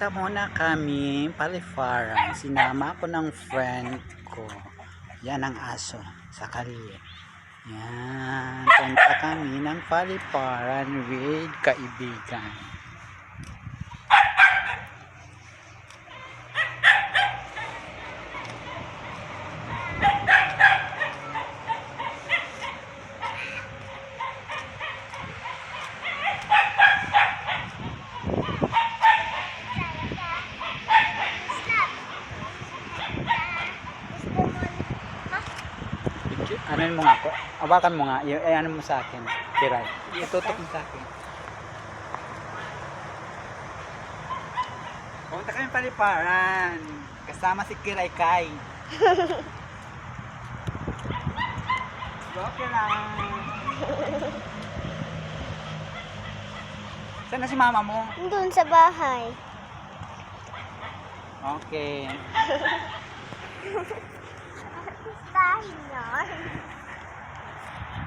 Punta muna kami Paliparan. Sinama ko ng friend ko. Yan ang aso sa kalye. Yan. Punta kami ng Paliparan with kaibigan. Ano mo nga ako? Awakan mo nga. Ano mo sa akin? Kiray. Itutok mo sa akin. Punta kami Paliparan. Kasama si Kiray Kai. Okay lang. Saan na si mama mo? Doon sa bahay. Okay. Bahay na.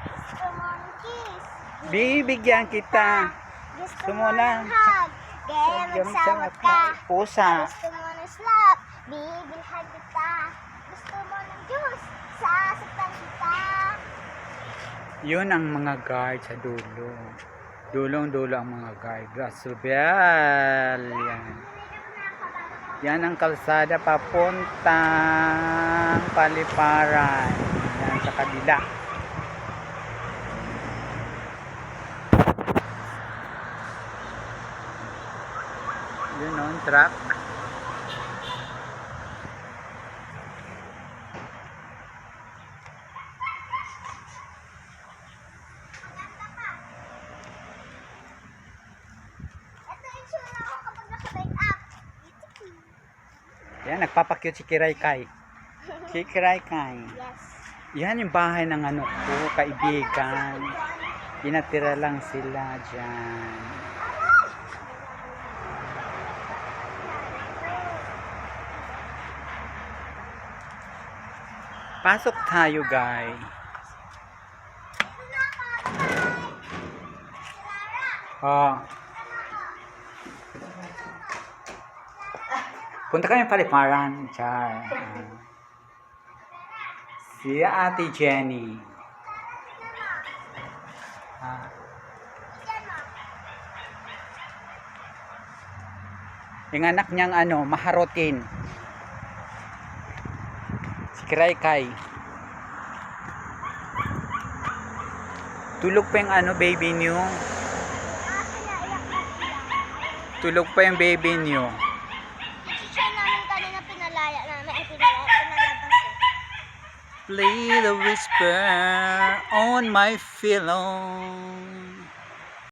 Gusto mo ng kiss? Bibigyan kita. Gusto mo mo na. ng hug? Gaya magsawa ka. Pusa. Gusto mo ng slap? Bibilhan kita. Gusto mo ng juice? Sasaktan kita. Yun ang mga guard sa dulo. Dulong-dulo ang mga guard. Grasubel. Yan. Yan ang kalsada papuntang Paliparan. Yan sa kabila. Yun on truck. Ito yung sura ko kapag naka-make up. Yan, nagpapakyut si Kiray Kai. Si Kiray Kai. Yes. Yan yung bahay ng ano ko, kaibigan. Pinatira lang sila dyan. Pasok tayo, guys. Oh. Punta kami Paliparan, Char. Si Ate Jenny. Yung anak niyang ano, maharotin. Si Kiray Kai. Tulog pa yung ano, baby niyo. Tulog pa yung baby niyo. Siya namin kanina pinalaya namin. Ay, pinalabas eh. Play the whisper on my pillow.